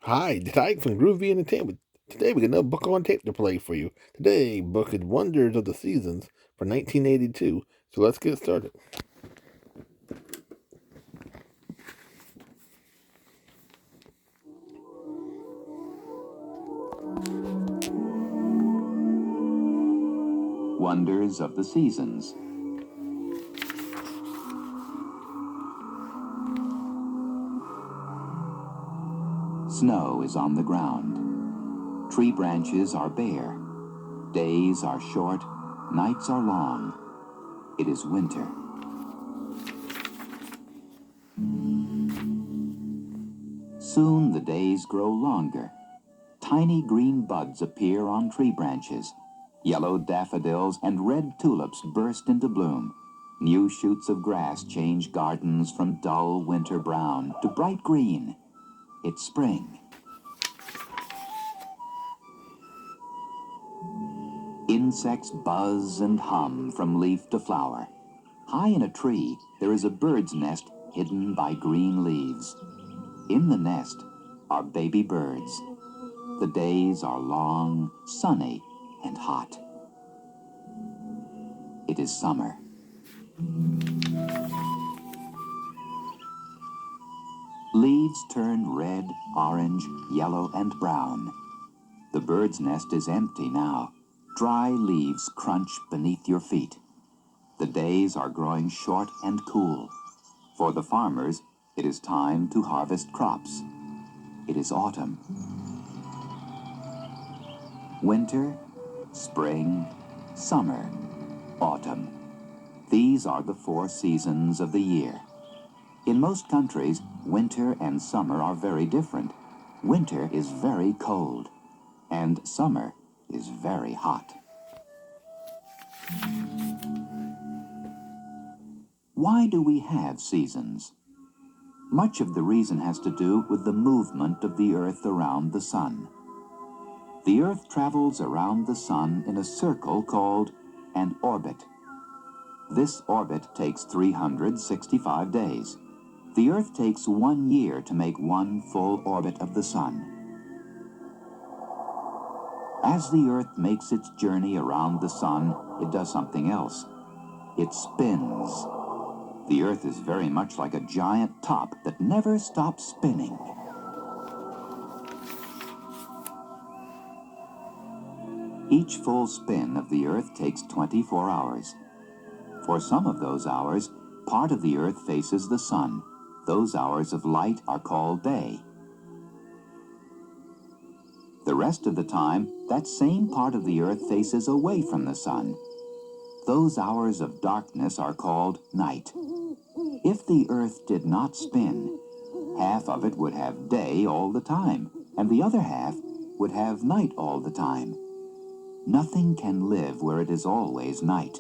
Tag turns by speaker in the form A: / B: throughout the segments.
A: Hi, Ike from Groovy Entertainment. Today we got another book on tape to play for you. Today, book is Wonders of the Seasons for 1982. So let's get started.
B: Wonders of the Seasons. Snow is on the ground. Tree branches are bare. Days are short. Nights are long. It is winter. Soon the days grow longer. Tiny green buds appear on tree branches. Yellow daffodils and red tulips burst into bloom. New shoots of grass change gardens from dull winter brown to bright green. It's spring. Insects buzz and hum from leaf to flower. High in a tree, there is a bird's nest hidden by green leaves. In the nest are baby birds. The days are long, sunny, and hot. It is summer. Leaves turn red, orange, yellow, and brown. The bird's nest is empty now. Dry leaves crunch beneath your feet. The days are growing short and cool. For the farmers, it is time to harvest crops. It is autumn. Winter, spring, summer, autumn. These are the 4 seasons of the year. In most countries, winter and summer are very different. Winter is very cold, and summer is very hot. Why do we have seasons? Much of the reason has to do with the movement of the Earth around the sun. The Earth travels around the sun in a circle called an orbit. This orbit takes 365 days. The Earth takes 1 year to make one full orbit of the sun. As the Earth makes its journey around the sun, it does something else. It spins. The Earth is very much like a giant top that never stops spinning. Each full spin of the Earth takes 24 hours. For some of those hours, part of the Earth faces the sun. Those hours of light are called day. The rest of the time, that same part of the Earth faces away from the sun. Those hours of darkness are called night. If the Earth did not spin, half of it would have day all the time, and the other half would have night all the time. Nothing can live where it is always night.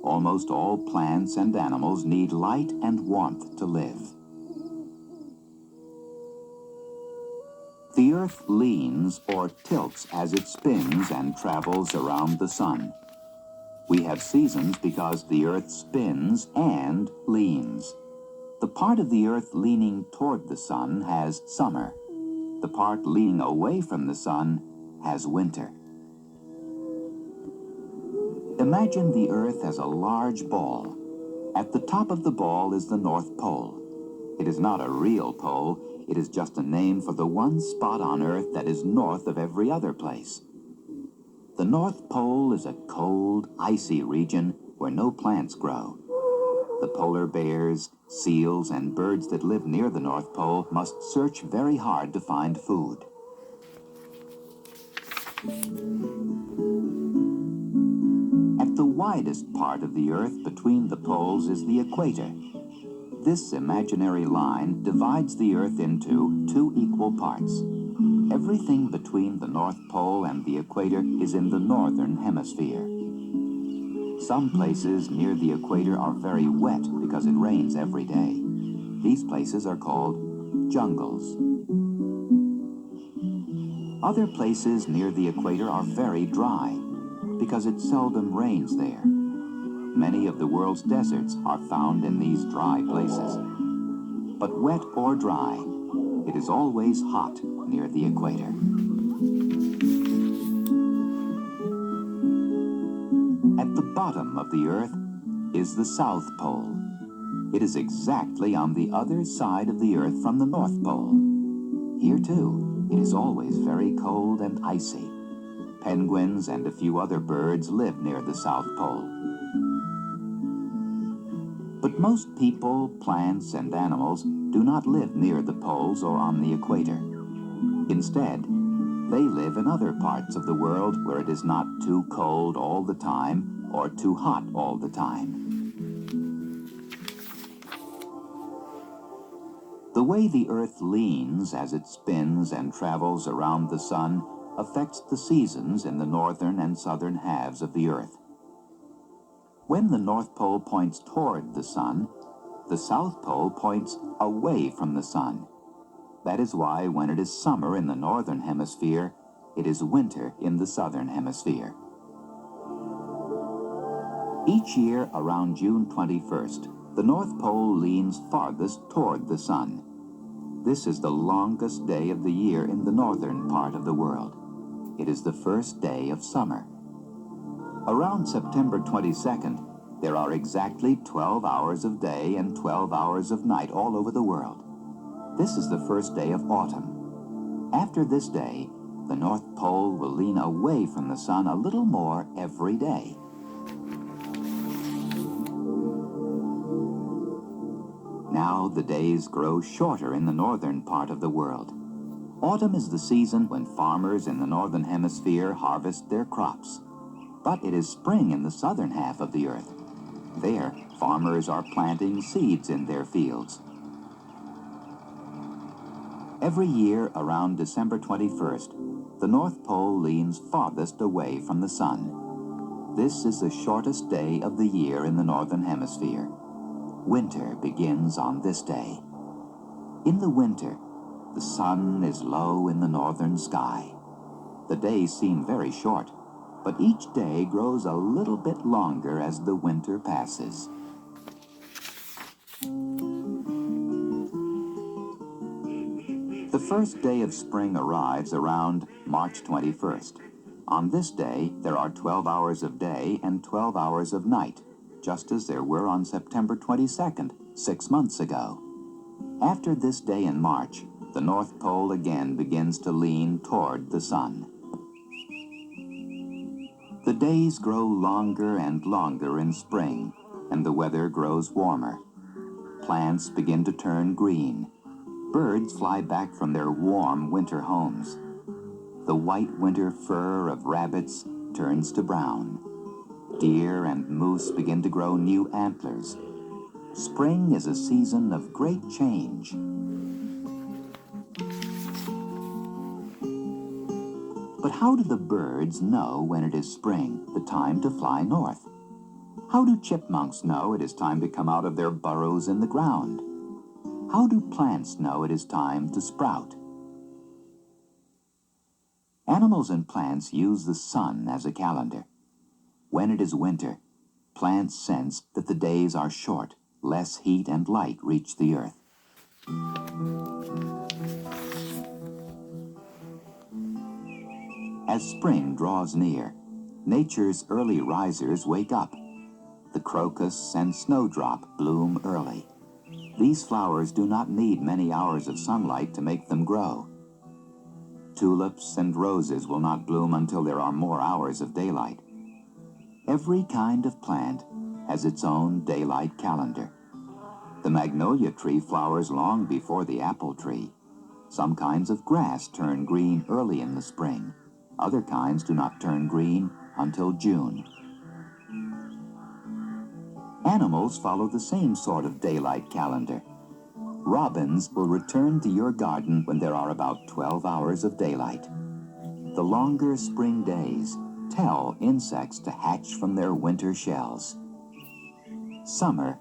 B: Almost all plants and animals need light and warmth to live. The Earth leans or tilts as it spins and travels around the sun. We have seasons because the Earth spins and leans. The part of the Earth leaning toward the sun has summer. The part leaning away from the sun has winter. Imagine the Earth as a large ball. At the top of the ball is the North Pole. It is not a real pole. It is just a name for the one spot on Earth that is north of every other place. The North Pole is a cold, icy region where no plants grow. The polar bears, seals, and birds that live near the North Pole must search very hard to find food. At the widest part of the Earth between the poles is the equator. This imaginary line divides the Earth into 2 equal parts. Everything between the North Pole and the equator is in the northern hemisphere. Some places near the equator are very wet because it rains every day. These places are called jungles. Other places near the equator are very dry because it seldom rains there. Many of the world's deserts are found in these dry places. But wet or dry, it is always hot near the equator. At the bottom of the Earth is the South Pole. It is exactly on the other side of the Earth from the North Pole. Here, too, it is always very cold and icy. Penguins and a few other birds live near the South Pole. But most people, plants, and animals do not live near the poles or on the equator. Instead, they live in other parts of the world where it is not too cold all the time or too hot all the time. The way the Earth leans as it spins and travels around the sun affects the seasons in the northern and southern halves of the Earth. When the North Pole points toward the sun, the South Pole points away from the sun. That is why when it is summer in the northern hemisphere, it is winter in the southern hemisphere. Each year around June 21st, the North Pole leans farthest toward the sun. This is the longest day of the year in the northern part of the world. It is the first day of summer. Around September 22nd, there are exactly 12 hours of day and 12 hours of night all over the world. This is the first day of autumn. After this day, the North Pole will lean away from the sun a little more every day. Now the days grow shorter in the northern part of the world. Autumn is the season when farmers in the northern hemisphere harvest their crops. But it is spring in the southern half of the Earth. There, farmers are planting seeds in their fields. Every year around December 21st, the North Pole leans farthest away from the sun. This is the shortest day of the year in the northern hemisphere. Winter begins on this day. In the winter, the sun is low in the northern sky. The days seem very short, but each day grows a little bit longer as the winter passes. The first day of spring arrives around March 21st. On this day, there are 12 hours of day and 12 hours of night, just as there were on September 22nd, 6 months ago. After this day in March, the North Pole again begins to lean toward the sun. The days grow longer and longer in spring, and the weather grows warmer. Plants begin to turn green. Birds fly back from their warm winter homes. The white winter fur of rabbits turns to brown. Deer and moose begin to grow new antlers. Spring is a season of great change. But how do the birds know when it is spring, the time to fly north? How do chipmunks know it is time to come out of their burrows in the ground? How do plants know it is time to sprout? Animals and plants use the sun as a calendar. When it is winter, plants sense that the days are short, less heat and light reach the earth. As spring draws near, nature's early risers wake up. The crocus and snowdrop bloom early. These flowers do not need many hours of sunlight to make them grow. Tulips and roses will not bloom until there are more hours of daylight. Every kind of plant has its own daylight calendar. The magnolia tree flowers long before the apple tree. Some kinds of grass turn green early in the spring. Other kinds do not turn green until June. Animals follow the same sort of daylight calendar. Robins will return to your garden when there are about 12 hours of daylight. The longer spring days tell insects to hatch from their winter shells. Summer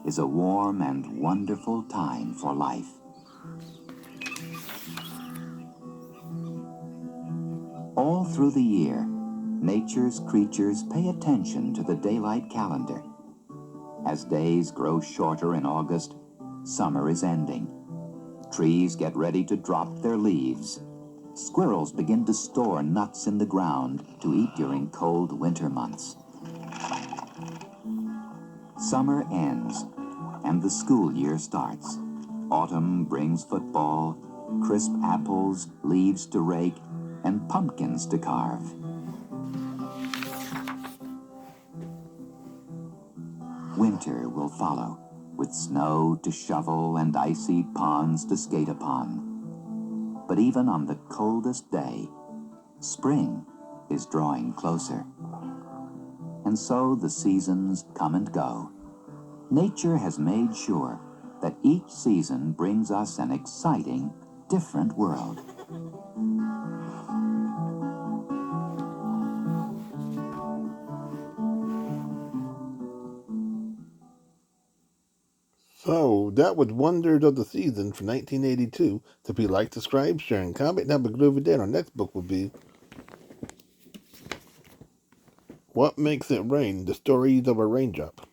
B: is a warm and wonderful time for life. All through the year, nature's creatures pay attention to the daylight calendar. As days grow shorter in August, summer is ending. Trees get ready to drop their leaves. Squirrels begin to store nuts in the ground to eat during cold winter months. Summer ends, and the school year starts. Autumn brings football, crisp apples, leaves to rake, and pumpkins to carve. Winter will follow, with snow to shovel and icy ponds to skate upon. But even on the coldest day, spring is drawing closer. And so the seasons come and go. Nature has made sure that each season brings us an exciting, different world.
A: So, that was Wonders of the Season for 1982. So, if you like, subscribe, share, and comment, and have a good over there. Our next book will be What Makes It Rain? The Stories of a Raindrop.